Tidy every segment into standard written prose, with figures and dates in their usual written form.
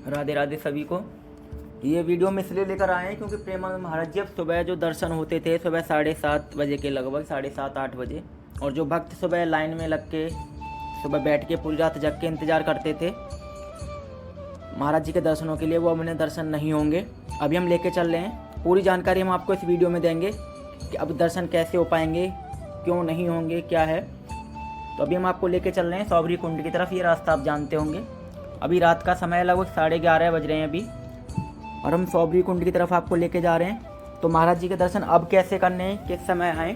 राधे राधे सभी को। ये वीडियो में इसलिए लेकर आए हैं क्योंकि प्रेमानंद महाराज जी अब सुबह जो दर्शन होते थे सुबह 7:30 बजे के लगभग 7:30-8 बजे, और जो भक्त सुबह लाइन में लग के सुबह बैठ के पूरी रात जग के इंतज़ार करते थे महाराज जी के दर्शनों के लिए, वो अब उन्हें दर्शन नहीं होंगे। अभी हम लेके चल रहे हैं, पूरी जानकारी हम आपको इस वीडियो में देंगे कि अब दर्शन कैसे हो पाएंगे, क्यों नहीं होंगे, क्या है। तो अभी हम आपको लेके चल रहे हैं सौबरी कुंड की तरफ। ये रास्ता आप जानते होंगे। अभी रात का समय लगभग 11:30 बज रहे हैं अभी, और हम सौबरी कुंड की तरफ आपको लेके जा रहे हैं। तो महाराज जी के दर्शन अब कैसे करने हैं, किस समय आएँ,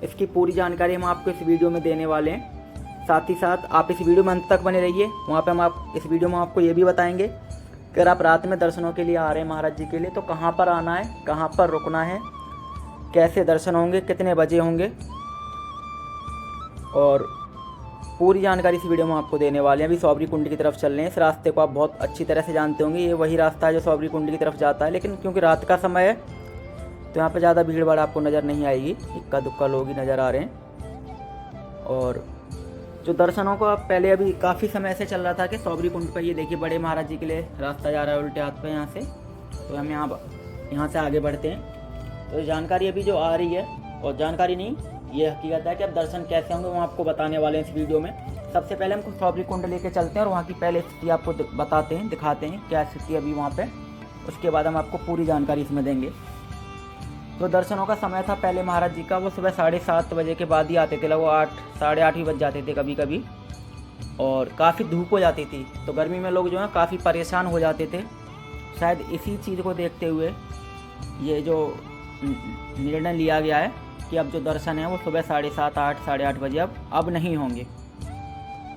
इसकी पूरी जानकारी हम आपको इस वीडियो में देने वाले हैं। साथ ही साथ आप इस वीडियो में अंत तक बने रहिए। वहाँ पे हम इस वीडियो में आपको ये भी बताएंगे कि अगर आप रात में दर्शनों के लिए आ रहे हैं महाराज जी के लिए, तो कहाँ पर आना है, कहाँ पर रुकना है, कैसे दर्शन होंगे, कितने बजे होंगे, और पूरी जानकारी इस वीडियो में आपको देने वाले हैं। अभी सौबरी कुंड की तरफ चल रहे हैं। इस रास्ते को आप बहुत अच्छी तरह से जानते होंगे। ये वही रास्ता है जो सौबरी कुंड की तरफ जाता है, लेकिन क्योंकि रात का समय है तो यहाँ पर ज़्यादा भीड़ भाड़ आपको नज़र नहीं आएगी। इक्का दुक्का लोग ही नज़र आ रहे हैं। और जो दर्शनों को आप पहले अभी काफ़ी समय से चल रहा था कि सौबरी कुंड पर ये देखिए बड़े महाराज जी के लिए रास्ता जा रहा है उल्टे हाथ पे यहाँ से। तो हम यहाँ से आगे बढ़ते हैं। तो जानकारी अभी जो आ रही है, और जानकारी नहीं, ये हकीकत है कि अब दर्शन कैसे होंगे वो आपको बताने वाले हैं इस वीडियो में। सबसे पहले हम सौबरी कुंड लेके चलते हैं और वहाँ की पहले स्थिति आपको बताते हैं, दिखाते हैं क्या स्थिति अभी वहाँ पे। उसके बाद हम आपको पूरी जानकारी इसमें देंगे। तो दर्शनों का समय था पहले महाराज जी का, वो सुबह 7:30 बजे के बाद ही आते थे। लगभग 8 साढ़े 8 ही बज जाते थे कभी कभी, और काफ़ी धूप हो जाती थी। तो गर्मी में लोग जो है काफ़ी परेशान हो जाते थे। शायद इसी चीज़ को देखते हुए ये जो निर्णय लिया गया है कि अब जो दर्शन है वो सुबह 7:30 8 साढ़े 8 बजे अब नहीं होंगे।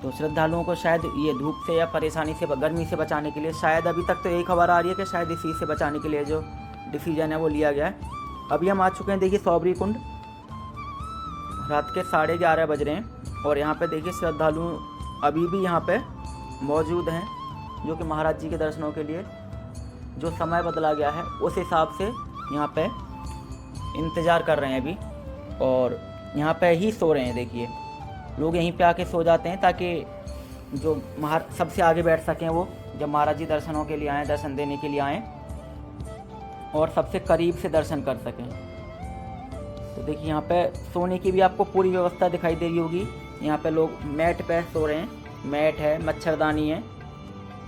तो श्रद्धालुओं को शायद ये धूप से या परेशानी से, गर्मी से बचाने के लिए, शायद अभी तक तो यही खबर आ रही है कि शायद इसी से बचाने के लिए जो डिसीजन है वो लिया गया है। अभी हम आ चुके हैं देखिए सौबरी कुंड। रात के 11:30 बज रहे हैं, और यहाँ पे देखिए श्रद्धालु अभी भी यहाँ पे मौजूद हैं, जो कि महाराज जी के दर्शनों के लिए जो समय बदला गया है उस हिसाब से यहाँ पे इंतज़ार कर रहे हैं अभी, और यहाँ पे ही सो रहे हैं। देखिए लोग यहीं पे आके सो जाते हैं ताकि जो सबसे आगे बैठ सकें वो, जब महाराज जी दर्शनों के लिए आएँ, दर्शन देने के लिए आएँ, और सबसे करीब से दर्शन कर सकें। तो देखिए यहाँ पे सोने की भी आपको पूरी व्यवस्था दिखाई दे रही होगी। यहाँ पे लोग मैट पे सो रहे हैं, मैट है, मच्छरदानी है,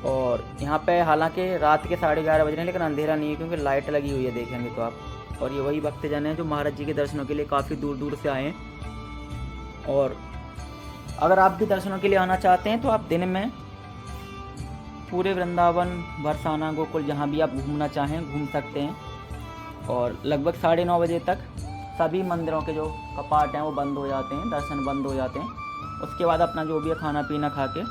और यहाँ पे हालांकि रात के 11:30 बज रहे हैं लेकिन अंधेरा नहीं है क्योंकि लाइट लगी हुई है, देखेंगे तो आप। और ये वही भक्तजन हैं जो महाराज जी के दर्शनों के लिए काफ़ी दूर दूर से आए हैं। और अगर आप भी दर्शनों के लिए आना चाहते हैं तो आप दिन में पूरे वृंदावन, बरसाना, गोकुल, जहाँ भी आप घूमना चाहें घूम सकते हैं। और लगभग 9:30 बजे तक सभी मंदिरों के जो कपाट हैं वो बंद हो जाते हैं, दर्शन बंद हो जाते हैं। उसके बाद अपना जो भी है खाना पीना खा के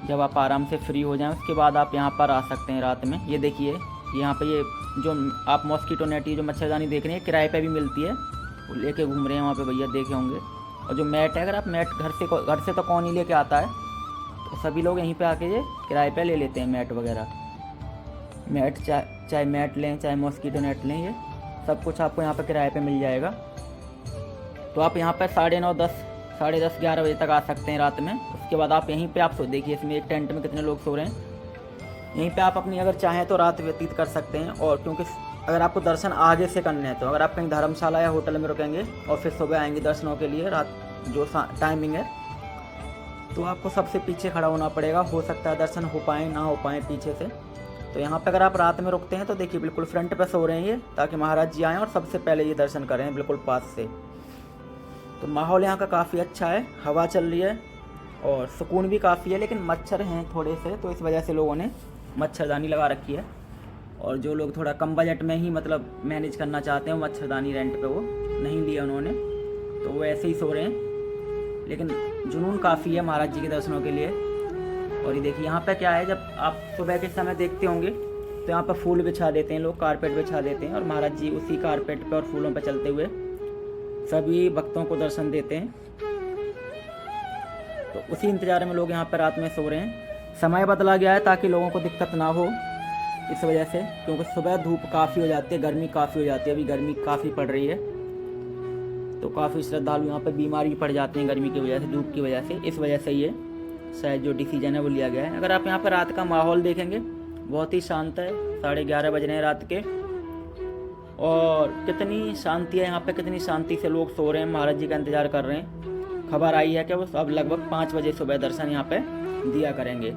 जब आप आराम से फ्री हो जाएं, उसके बाद आप यहाँ पर आ सकते हैं रात में। ये देखिए यहाँ पे ये जो आप मॉस्किटो नेट, ये जो मच्छरदानी देख रहे हैं, किराए पे भी मिलती है, वो लेके घूम रहे हैं वहाँ पे भैया, देखे होंगे। और जो मैट है, अगर आप मैट घर से तो कौन ही लेके आता है, तो सभी लोग यहीं पे आके ये किराए पे ले लेते हैं मैट वगैरह। मैट चाहे मैट लें, चाहे मॉस्किटो नेट लें, ये सब कुछ आपको यहाँ पे किराए पे मिल जाएगा। तो आप यहाँ पर 9:30 10 10:30 11 बजे तक आ सकते हैं रात में। उसके बाद आप यहीं पे आप सो, देखिए इसमें एक टेंट में कितने लोग सो रहे हैं। यहीं पे आप अपनी अगर चाहें तो रात व्यतीत कर सकते हैं। और क्योंकि अगर आपको दर्शन आगे से करने हैं, तो अगर आप कहीं धर्मशाला या होटल में रुकेंगे और फिर सुबह आएंगे दर्शनों के लिए, रात जो टाइमिंग है, तो आपको सबसे पीछे खड़ा होना पड़ेगा। हो सकता है दर्शन हो पाए ना हो पाए पीछे से। तो यहाँ पे अगर आप रात में रुकते हैं तो देखिए बिल्कुल फ्रंट पे सो रहे हैं ये, ताकि महाराज जी आएँ और सबसे पहले ये दर्शन करें बिल्कुल पास से। तो माहौल यहाँ का काफ़ी अच्छा है, हवा चल रही है और सुकून भी काफ़ी है, लेकिन मच्छर हैं थोड़े से, तो इस वजह से लोगों ने मच्छरदानी लगा रखी है। और जो लोग थोड़ा कम बजट में ही मतलब मैनेज करना चाहते हैं, वो मच्छरदानी रेंट पे वो नहीं लिया उन्होंने, तो वो ऐसे ही सो रहे हैं। लेकिन जुनून काफ़ी है महाराज जी के दर्शनों के लिए। और ये देखिए यहाँ पे क्या है, जब आप सुबह के समय देखते होंगे तो यहाँ पर फूल बिछा देते हैं लोग, कारपेट बिछा देते हैं, और महाराज जी उसी कारपेट पे और फूलों पे चलते हुए सभी भक्तों को दर्शन देते हैं। तो उसी इंतजार में लोग यहाँ पर रात में सो रहे हैं। समय बदला गया है ताकि लोगों को दिक्कत ना हो इस वजह से, क्योंकि सुबह धूप काफ़ी हो जाती है, गर्मी काफ़ी हो जाती है। अभी गर्मी काफ़ी पड़ रही है, तो काफ़ी श्रद्धालु यहाँ पर बीमार भी पड़ जाते हैं गर्मी की वजह से, धूप की वजह से। इस वजह से ये शायद जो डिसीजन है वो लिया गया है। अगर आप यहाँ पर रात का माहौल देखेंगे बहुत ही शांत है। 11:30 बज रहे हैं रात के, और कितनी शांति है यहाँ पे, कितनी शांति से लोग सो रहे हैं, महाराज जी का इंतज़ार कर रहे हैं। खबर आई है कि वो अब लगभग 5 बजे सुबह दर्शन यहाँ पे दिया करेंगे।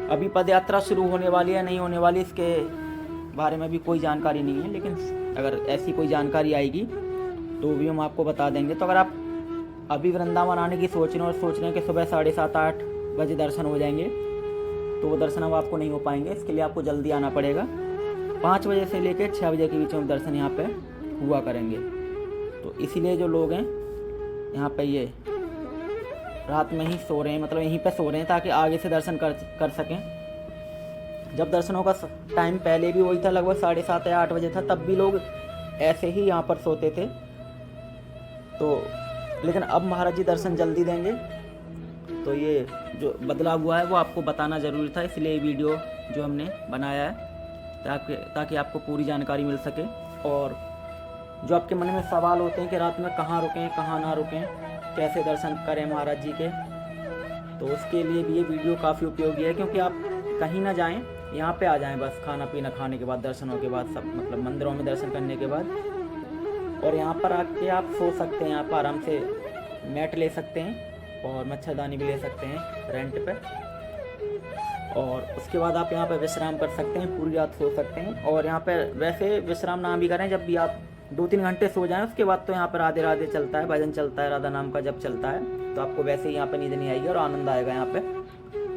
अभी पद यात्रा शुरू होने वाली है नहीं होने वाली, इसके बारे में भी कोई जानकारी नहीं है, लेकिन अगर ऐसी कोई जानकारी आएगी तो भी हम आपको बता देंगे। तो अगर आप अभी वृंदावन आने की सोच रहे हैं और सोच रहे हैं कि सुबह 7:30-8 बजे दर्शन हो जाएंगे, तो वो दर्शन अब आपको नहीं हो पाएंगे। इसके लिए आपको जल्दी आना पड़ेगा। 5 बजे से लेकर 6 बजे के बीच में दर्शन यहाँ पे हुआ करेंगे। तो इसीलिए जो लोग हैं यहाँ पे ये रात में ही सो रहे हैं, मतलब यहीं पे सो रहे हैं ताकि आगे से दर्शन कर सकें। जब दर्शनों का टाइम पहले भी वही था, लगभग 7:30 या 8 बजे था, तब भी लोग ऐसे ही यहाँ पर सोते थे। तो लेकिन अब महाराज जी दर्शन जल्दी देंगे, तो ये जो बदलाव हुआ है वो आपको बताना ज़रूरी था। इसलिए ये वीडियो जो हमने बनाया है ताकि आपको पूरी जानकारी मिल सके। और जो आपके मन में सवाल होते हैं कि रात में कहाँ रुकें कहाँ ना रुकें, कैसे दर्शन करें महाराज जी के, तो उसके लिए भी ये वीडियो काफ़ी उपयोगी है। क्योंकि आप कहीं ना जाएं, यहाँ पे आ जाएं बस खाना पीना खाने के बाद, दर्शनों के बाद, सब मतलब मंदिरों में दर्शन करने के बाद, और यहाँ पर आके आप सो सकते हैं। यहाँ पर आराम से मैट ले सकते हैं और मच्छरदानी भी ले सकते हैं रेंट पे, और उसके बाद आप यहाँ पर विश्राम कर सकते हैं, पूरी रात सो सकते हैं। और यहाँ पर वैसे विश्राम ना भी करें, जब भी आप 2-3 घंटे सो जाएं, उसके बाद तो यहाँ पर राधे राधे चलता है, भजन चलता है, राधा नाम का जप चलता है, तो आपको वैसे ही यहाँ पर नींद नहीं आएगी और आनंद आएगा। यहाँ पे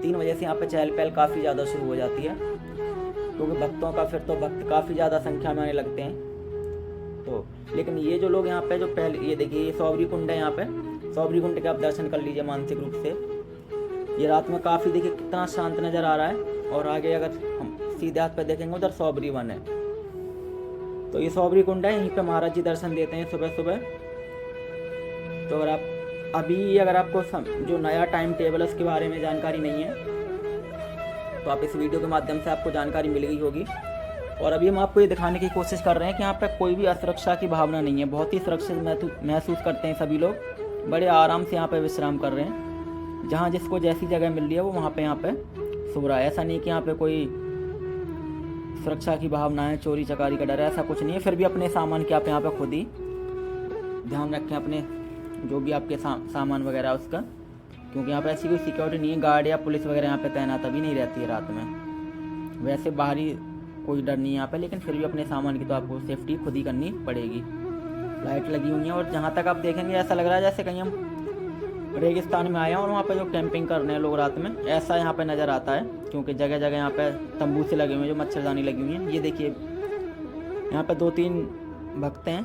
3 बजे से यहाँ पे चहल पहल काफ़ी ज़्यादा शुरू हो जाती है, क्योंकि भक्तों का फिर तो भक्त काफ़ी ज़्यादा संख्या में आने लगते हैं। तो लेकिन ये जो लोग यहाँ पे जो पहले, ये देखिए ये सौबरी कुंड है, यहाँ पे सौबरी कुंड के आप दर्शन कर लीजिए मानसिक रूप से। ये रात में काफ़ी देखिए कितना शांत नज़र आ रहा है। और आगे अगर हम सीधे हाथ पे देखेंगे उधर सौबरी वन है, तो ये सौबरी कुंड है, यहीं पे महाराज जी दर्शन देते हैं सुबह सुबह। तो अगर आप अगर आपको जो नया टाइम टेबल है उसके बारे में जानकारी नहीं है, तो आप इस वीडियो के माध्यम से आपको जानकारी मिल गई होगी। और अभी हम आपको ये दिखाने की कोशिश कर रहे हैं कि यहाँ पे कोई भी असुरक्षा की भावना नहीं है, बहुत ही सुरक्षित महसूस करते हैं सभी लोग, बड़े आराम से यहाँ पे विश्राम कर रहे हैं। जहाँ जिसको जैसी जगह मिल रही है वो वहाँ पे यहाँ पे सो रहा है। ऐसा नहीं कि यहाँ पे कोई सुरक्षा की भावना है, चोरी चकारी का डर है, ऐसा कुछ नहीं है। फिर भी अपने सामान के आप यहाँ पे खुद ही ध्यान रखें, अपने जो भी आपके सामान वगैरह उसका, क्योंकि यहाँ पे ऐसी कोई सिक्योरिटी नहीं है, गार्ड या पुलिस वगैरह यहाँ पे तैनात अभी नहीं रहती है रात में। वैसे बाहरी कोई डर नहीं है यहाँ पे, लेकिन फिर भी अपने सामान की तो आपको सेफ्टी खुद ही करनी पड़ेगी। लाइट लगी हुई है, और जहाँ तक आप देखेंगे ऐसा लग रहा है जैसे कहीं हम रेगिस्तान में आए हैं और वहाँ पे जो कैंपिंग कर रहे हैं लोग रात में, ऐसा यहाँ पे नज़र आता है। क्योंकि जगह जगह यहाँ पे तंबू से लगे हुए हैं, जो मच्छरदानी लगी हुई है। ये देखिए यहाँ पे 2-3 भक्त हैं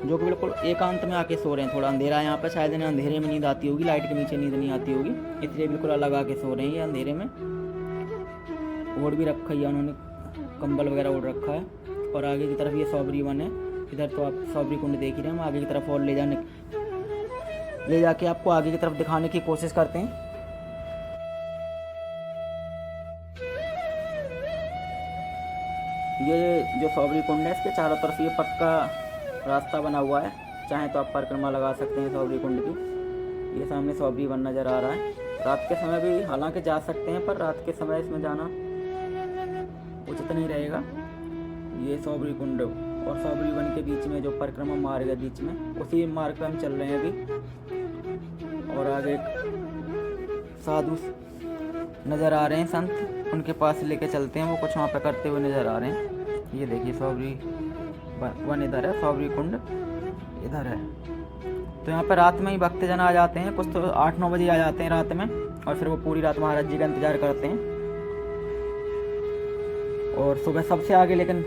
जो कि बिल्कुल एकांत में आके सो रहे हैं। थोड़ा अंधेरा है यहाँ पे, शायद इन्हें अंधेरे में नींद आती होगी, लाइट के नीचे नींद नहीं आती होगी, इसलिए बिल्कुल अलग आके सो रहे हैं ये अंधेरे में। ओढ़ भी रखा है उन्होंने, कंबल वगैरह ओढ़ रखा है। और आगे की तरफ ये सौबरी वन है, इधर तो आप सौबरी कुंड देख ही रहे हैं। हम आगे की तरफ और ले जाके आपको आगे की तरफ दिखाने की कोशिश करते हैं। ये जो सौबरी कुंड है, इसके चारों तरफ ये पक्का रास्ता बना हुआ है, चाहे तो आप परिक्रमा लगा सकते हैं सौबरी कुंड की। ये सामने सौबरी वन नज़र आ रहा है। रात के समय भी हालांकि जा सकते हैं, पर रात के समय इसमें जाना उचित नहीं रहेगा। ये सौबरी कुंड और सौबरी वन के बीच में जो परिक्रमा मार्ग है बीच में, उसी मार्ग पर हम चल रहे हैं अभी। और आगे साधु नज़र आ रहे हैं, संत, उनके पास लेके चलते हैं, वो कुछ वहाँ पे करते हुए नज़र आ रहे हैं। ये देखिए सौबरी वन इधर है, सौबरी कुंड इधर है। तो यहाँ पर रात में ही भक्तजन आ जाते हैं, कुछ तो 8-9 बजे आ जाते हैं रात में, और फिर वो पूरी रात महाराज जी का इंतज़ार करते हैं। और सुबह सबसे आगे, लेकिन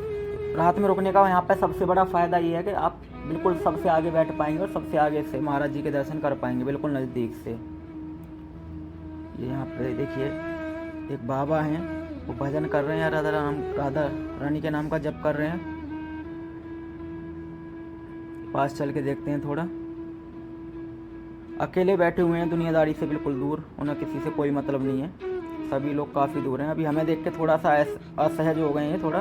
रात में रुकने का यहाँ पे सबसे बड़ा फ़ायदा ये है कि आप बिल्कुल सबसे आगे बैठ पाएंगे और सबसे आगे से महाराज जी के दर्शन कर पाएंगे, बिल्कुल नज़दीक से। ये यहाँ पे देखिए एक बाबा हैं, वो भजन कर रहे हैं, राधा रानी के नाम का जप कर रहे हैं। पास चल के देखते हैं थोड़ा। अकेले बैठे हुए हैं, दुनियादारी से बिल्कुल दूर, उन्हें किसी से कोई मतलब नहीं है, सभी लोग काफ़ी दूर हैं। अभी हमें देख के थोड़ा सा असहज हो गए हैं, थोड़ा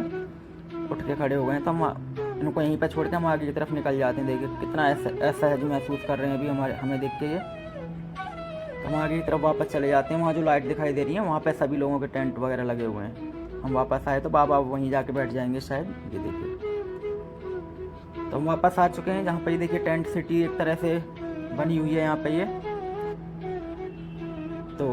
उठ के खड़े हो गए हैं, तो हम इनको यहीं पर छोड़ के हम आगे की तरफ निकल जाते हैं। देखिए कितना असहज महसूस कर रहे हैं अभी हमें देख के। ये हम आगे की तरफ वापस चले जाते हैं। वहाँ जो लाइट दिखाई दे रही है, वहाँ पे सभी लोगों के टेंट वगैरह लगे हुए हैं। हम वापस आए तो बाबा वहीं जाके बैठ जाएंगे शायद। ये देखिए, तो हम वापस आ चुके हैं जहाँ पे ये देखिए टेंट सिटी एक तरह से बनी हुई है यहाँ पे ये। तो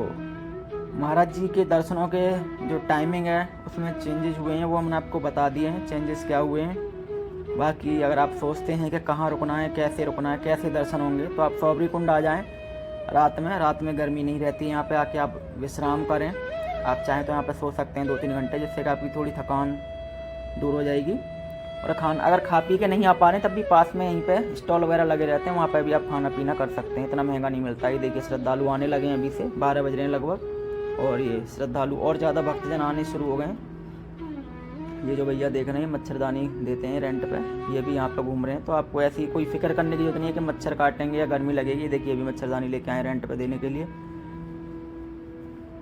महाराज जी के दर्शनों के जो टाइमिंग है उसमें चेंजेस हुए हैं, वो हमने आपको बता दिए हैं चेंजेस क्या हुए हैं। बाकी अगर आप सोचते हैं कि कहाँ रुकना है, कैसे दर्शन होंगे, तो आप सौबरी कुंड आ जाएं रात में गर्मी नहीं रहती है। यहाँ पे आके आप विश्राम करें, आप चाहें तो यहाँ पे सो सकते हैं 2-3 घंटे, जिससे कि आपकी थोड़ी थकान दूर हो जाएगी। और अगर खा पी के नहीं आ पा रहे तब भी पास में यहीं पे स्टॉल वगैरह लगे रहते हैं, वहाँ पे भी आप खाना पीना कर सकते हैं, इतना महंगा नहीं मिलता। ये देखिए श्रद्धालु आने लगे हैं, अभी से 12 बज रहे हैं लगभग, और ये श्रद्धालु और ज़्यादा भक्तजन आने शुरू हो गए हैं। ये जो भैया देख रहे हैं मच्छरदानी देते हैं रेंट पे, ये भी यहाँ पे घूम रहे हैं। तो आपको ऐसी कोई फिक्र करने की जरूरत नहीं है कि मच्छर काटेंगे या गर्मी लगेगी। देखिए अभी मच्छरदानी लेके आए रेंट पे देने के लिए।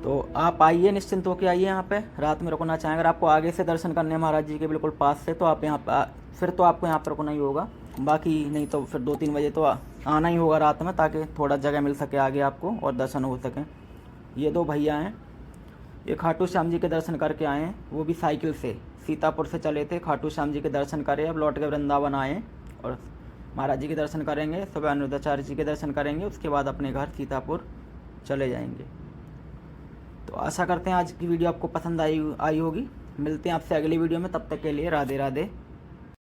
तो आप आइए, निश्चिंत होकर आइए यहाँ पे, रात में रुकना चाहें। अगर आपको आगे से दर्शन करने हैं महाराज जी के बिल्कुल पास से, तो आप यहाँ पर फिर तो आपको यहाँ पर रुकना ही होगा। बाकी नहीं तो फिर 2-3 बजे तो आना ही होगा रात में, ताकि थोड़ा जगह मिल सके आगे आपको और दर्शन हो सकें। ये 2 भैया हैं, ये खाटू श्याम जी के दर्शन करके आए हैं, वो भी साइकिल से सीतापुर से चले थे, खाटू श्याम जी के दर्शन करे, अब लौट के वृंदावन आए और महाराज जी के दर्शन करेंगे, सुबह अनिरुद्धाचार्य जी के दर्शन करेंगे, उसके बाद अपने घर सीतापुर चले जाएंगे। तो आशा करते हैं आज की वीडियो आपको पसंद आई होगी। मिलते हैं आपसे अगली वीडियो में, तब तक के लिए राधे राधे।